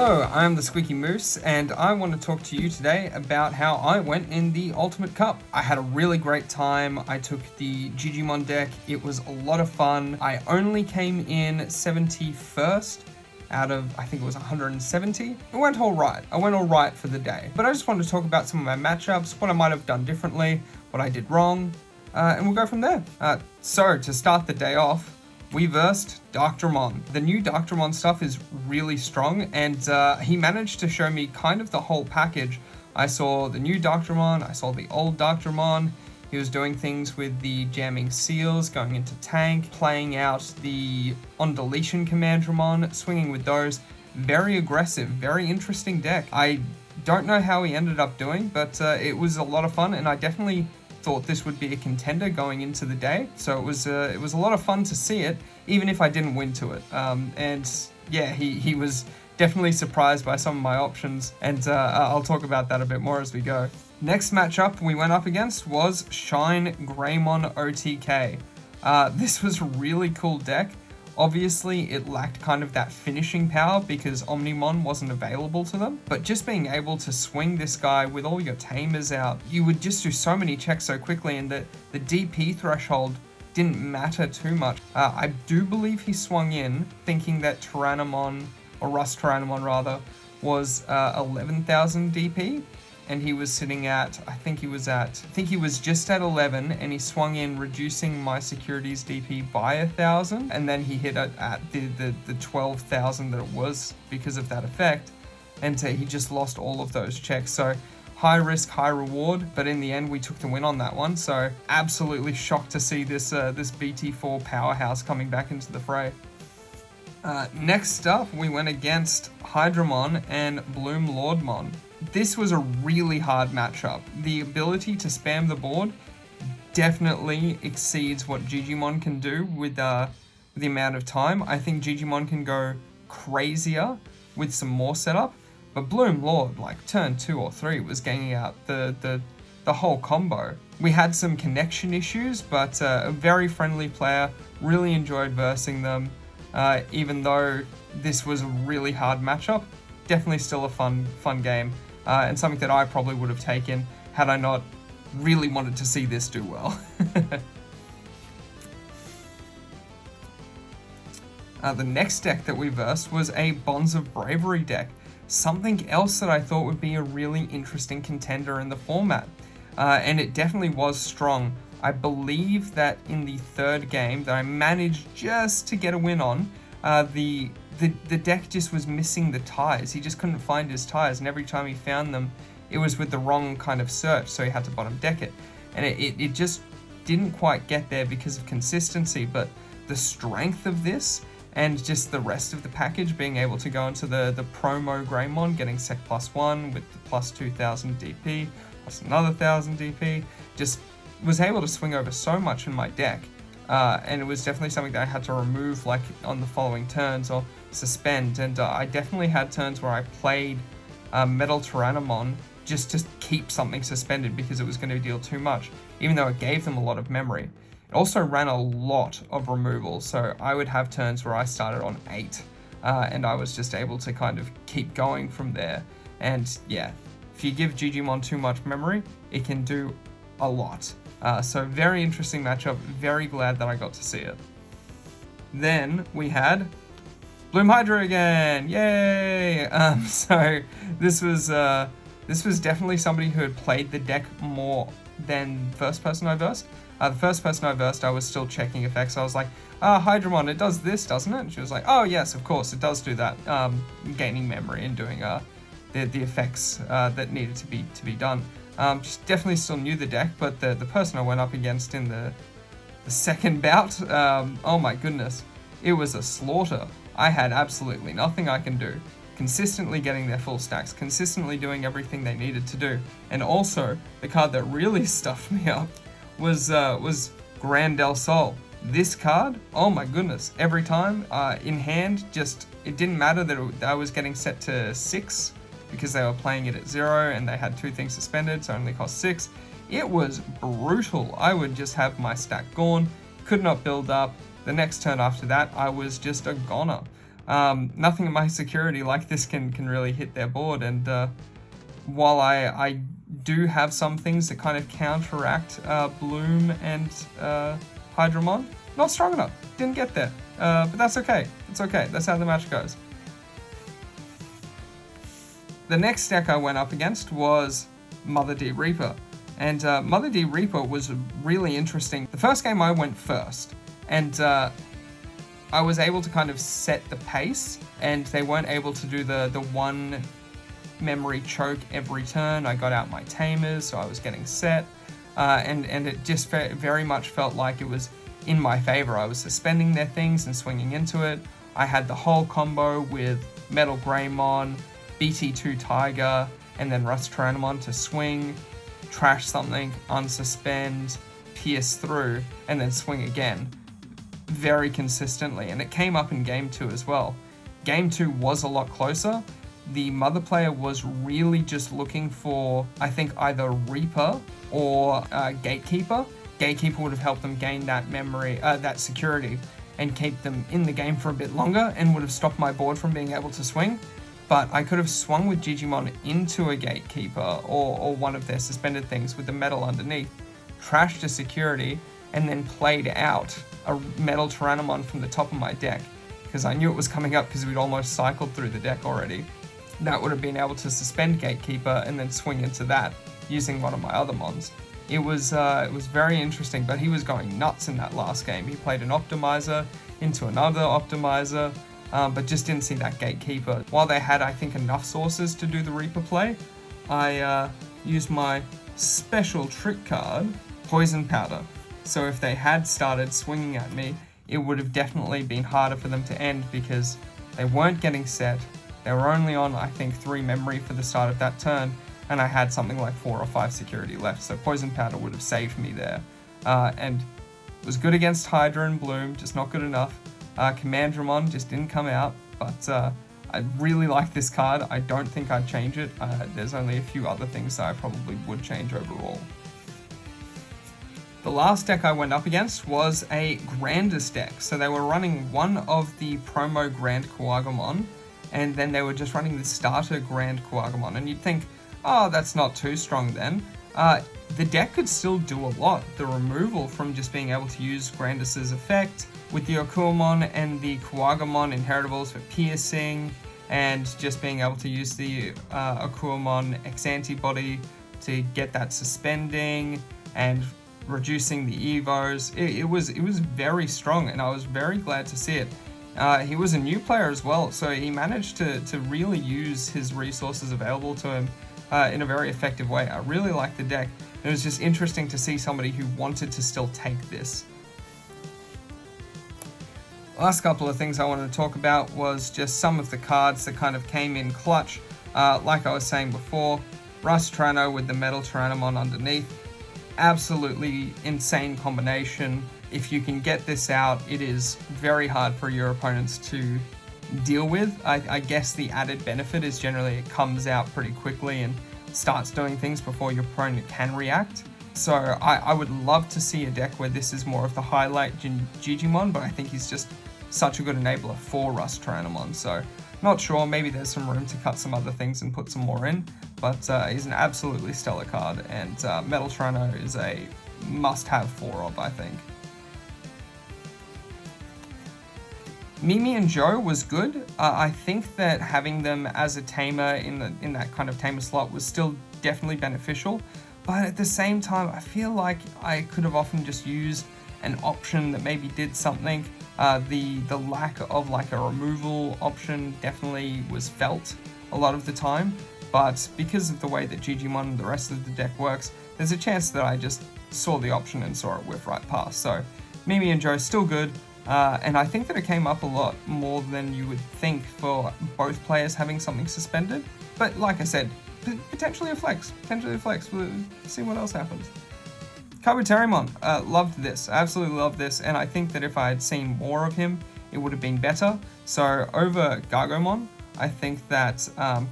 Hello, I'm TheSqueakyMoose, and I want to talk to you today about how I went in the Ultimate Cup. I had a really great time. I took the Jijimon deck. It was a lot of fun. I only came in 71st out of, I think it was 170. It went all right. I went all right for the day. But I just wanted to talk about some of my matchups, what I might have done differently, what I did wrong, and we'll go from there. So, to start the day off, we versed Digimon. The new Digimon stuff is really strong, and he managed to show me kind of the whole package. I saw the new Digimon, I saw the old Digimon. He was doing things with the jamming seals, going into tank, playing out the on deletion Commandramon, swinging with those. Very aggressive, very interesting deck. I don't know how he ended up doing, but it was a lot of fun, and I definitely thought this would be a contender going into the day. So it was a lot of fun to see it, even if I didn't win to it. And yeah, he was definitely surprised by some of my options, and I'll talk about that a bit more as we go. Next matchup we went up against was Shine Greymon OTK. This was a really cool deck. Obviously, it lacked kind of that finishing power because Omnimon wasn't available to them, but just being able to swing this guy with all your tamers out, you would just do so many checks so quickly, and the DP threshold didn't matter too much. I do believe he swung in thinking that Tyrannomon, or Rust Tyrannomon rather, was 11,000 DP, and he was sitting at, I think he was just at 11, and he swung in reducing my securities DP by 1,000, and then he hit it at the 12,000 that it was because of that effect, and he just lost all of those checks. So high risk, high reward, but in the end we took the win on that one. So absolutely shocked to see this BT4 powerhouse coming back into the fray. Next up, we went against Hydramon and Bloom Lordmon. This was a really hard matchup. The ability to spam the board definitely exceeds what Jijimon can do with the amount of time. I think Jijimon can go crazier with some more setup, but Bloom Lord, like turn 2 or 3, was ganging out the whole combo. We had some connection issues, but a very friendly player. Really enjoyed versing them, even though this was a really hard matchup. Definitely still a fun game. And something that I probably would have taken had I not really wanted to see this do well. The next deck that we versed was a Bonds of Bravery deck. Something else that I thought would be a really interesting contender in the format. And it definitely was strong. I believe that in the third game that I managed just to get a win on, the deck just was missing the ties. He just couldn't find his ties, and every time he found them, it was with the wrong kind of search, so he had to bottom deck it. And it just didn't quite get there because of consistency, but the strength of this, and just the rest of the package, being able to go into the promo Greymon, getting sec +1 with the plus 2,000 DP, plus another 1,000 DP, just was able to swing over so much in my deck. And it was definitely something that I had to remove like on the following turns or suspend, and I definitely had turns where I played Metal Tyrannomon just to keep something suspended because it was going to deal too much, even though it gave them a lot of memory. It also ran a lot of removal, so I would have turns where I started on 8, and I was just able to kind of keep going from there. And yeah, if you give Jijimon too much memory, it can do a lot. So very interesting matchup, very glad that I got to see it. Then we had Bloom Hydra again, yay! So this was definitely somebody who had played the deck more than first person I versed. The first person I versed, I was still checking effects. I was like, Hydramon, it does this, doesn't it? And she was like, oh yes, of course, it does do that, gaining memory and doing the effects that needed to be done. Just definitely still knew the deck, but the person I went up against in the second bout, oh my goodness, it was a slaughter. I had absolutely nothing I can do. Consistently getting their full stacks, consistently doing everything they needed to do. And also, the card that really stuffed me up was Grand Del Sol. This card, oh my goodness, every time in hand, just, it didn't matter that I was getting set to 6, because they were playing it at 0 and they had 2 things suspended, so it only cost 6. It was brutal. I would just have my stack gone, could not build up. The next turn after that, I was just a goner. Nothing in my security like this can really hit their board, and while I do have some things that kind of counteract Bloom and Hydramon, not strong enough. Didn't get there, but that's okay. It's okay. That's how the match goes. The next deck I went up against was Mother D Reaper, and Mother D Reaper was really interesting. The first game I went first, and I was able to kind of set the pace, and they weren't able to do the one memory choke every turn. I got out my tamers, so I was getting set, and it just very much felt like it was in my favor. I was suspending their things and swinging into it. I had the whole combo with Metal Greymon, BT2 Tiger, and then Rust Tyrannomon to swing, trash something, unsuspend, pierce through, and then swing again very consistently. And it came up in game 2 as well. Game 2 was a lot closer. The Mother player was really just looking for, I think, either Reaper or Gatekeeper. Gatekeeper would have helped them gain that memory, that security, and keep them in the game for a bit longer, and would have stopped my board from being able to swing. But I could have swung with Jijimon into a Gatekeeper or one of their suspended things with the metal underneath, trashed a security, and then played out a Metal Tyrannomon from the top of my deck, because I knew it was coming up because we'd almost cycled through the deck already. That would have been able to suspend Gatekeeper and then swing into that using one of my other mons. It was very interesting, but he was going nuts in that last game. He played an Optimizer into another Optimizer, but just didn't see that Gatekeeper. While they had, I think, enough sources to do the Reaper play, I used my special trick card, Poison Powder. So if they had started swinging at me, it would have definitely been harder for them to end, because they weren't getting set. They were only on, I think, 3 memory for the start of that turn, and I had something like 4 or 5 security left, so Poison Powder would have saved me there. And it was good against Hydra and Bloom, just not good enough. Commandramon just didn't come out, but I really like this card. I don't think I'd change it. There's only a few other things that I probably would change overall. The last deck I went up against was a Grandest deck. So they were running one of the promo Grand Kuwagamon, and then they were just running the starter Grand Kuwagamon. And you'd think, oh, that's not too strong then. The deck could still do a lot. The removal from just being able to use Grandest's effect with the Okuamon and the Kuwagamon inheritables for piercing, and just being able to use the Okuamon X antibody to get that suspending and reducing the evos. It was very strong, and I was very glad to see it. He was a new player as well, so he managed to really use his resources available to him in a very effective way. I really liked the deck. It was just interesting to see somebody who wanted to still take this. Last couple of things I wanted to talk about was just some of the cards that kind of came in clutch. Like I was saying before, Rust Tyranno with the Metal Tyrannomon underneath. Absolutely insane combination. If you can get this out, it is very hard for your opponents to deal with. I guess the added benefit is generally it comes out pretty quickly and starts doing things before your opponent can react. So I would love to see a deck where this is more of the highlight Jijimon, but I think he's just such a good enabler for Rust Tyrannomon. So not sure, maybe there's some room to cut some other things and put some more in, but he's an absolutely stellar card, and Metal Tyranno is a must-have 4 of, I think. Mimi and Joe was good. I think that having them as a tamer in that kind of tamer slot was still definitely beneficial, but at the same time, I feel like I could have often just used an option that maybe did something. The lack of like a removal option definitely was felt a lot of the time, but because of the way that Jijimon and the rest of the deck works, there's a chance that I just saw the option and saw it whiff right past. So Mimi and Joe still good. And I think that it came up a lot more than you would think for both players having something suspended. But like I said, potentially a flex. We'll see what else happens. Kabuterimon, loved this. Absolutely loved this. And I think that if I had seen more of him, it would have been better. So over Gargomon, I think that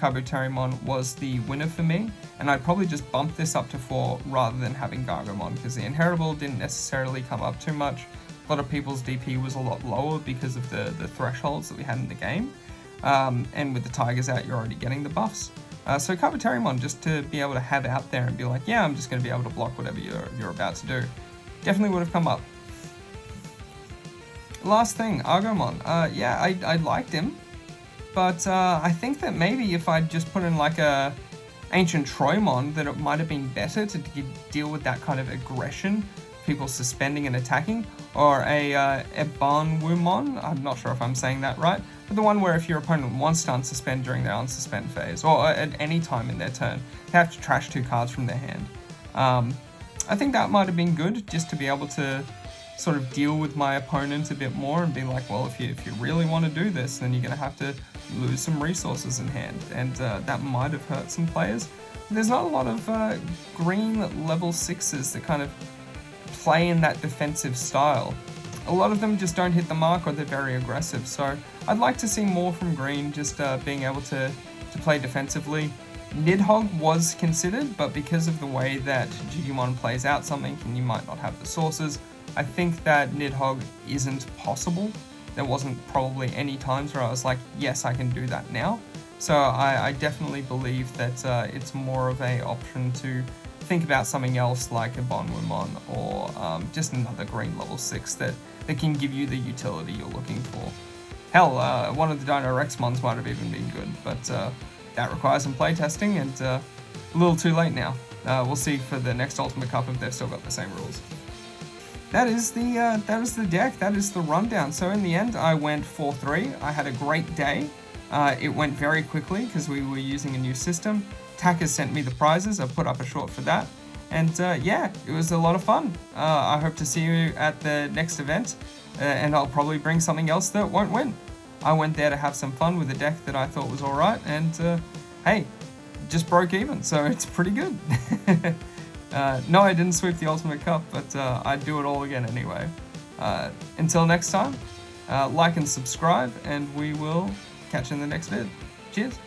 Kabuterimon was the winner for me. And I'd probably just bump this up to 4 rather than having Gargomon, because the inheritable didn't necessarily come up too much. A lot of people's DP was a lot lower because of the thresholds that we had in the game. And with the Tigers out, you're already getting the buffs. So Kabuterimon, just to be able to have out there and be like, yeah, I'm just going to be able to block whatever you're about to do, definitely would have come up. Last thing, Argomon. Yeah, I liked him, but I think that maybe if I'd just put in like a Ancient Troymon, that it might have been better to deal with that kind of aggression, people suspending and attacking, or a Ebanwumon, I'm not sure if I'm saying that right, but the one where if your opponent wants to unsuspend during their unsuspend phase, or at any time in their turn, they have to trash 2 cards from their hand. I think that might have been good, just to be able to sort of deal with my opponent a bit more and be like, well, if you really want to do this, then you're going to have to lose some resources in hand, and that might have hurt some players. There's not a lot of green level 6s that kind of play in that defensive style. A lot of them just don't hit the mark, or they're very aggressive, so I'd like to see more from green, just being able to play defensively. Nidhogg was considered, but because of the way that Jijimon plays out something and you might not have the sources, I think that Nidhogg isn't possible. There wasn't probably any times where I was like, yes, I can do that now. So I definitely believe that it's more of a option to think about something else like a Bonwumon, or just another green level 6 that can give you the utility you're looking for. Hell, one of the Dino Rexmons might have even been good, but that requires some playtesting, and a little too late now. We'll see for the next Ultimate Cup if they've still got the same rules. That is the deck, that is the rundown. So in the end, I went 4-3. I had a great day. It went very quickly because we were using a new system. TAC has sent me the prizes. I've put up a short for that. And yeah, it was a lot of fun. I hope to see you at the next event, and I'll probably bring something else that won't win. I went there to have some fun with a deck that I thought was alright, and hey, just broke even, so it's pretty good. No, I didn't sweep the Ultimate Cup, but I'd do it all again anyway. Until next time, like and subscribe, and we will catch you in the next vid. Cheers!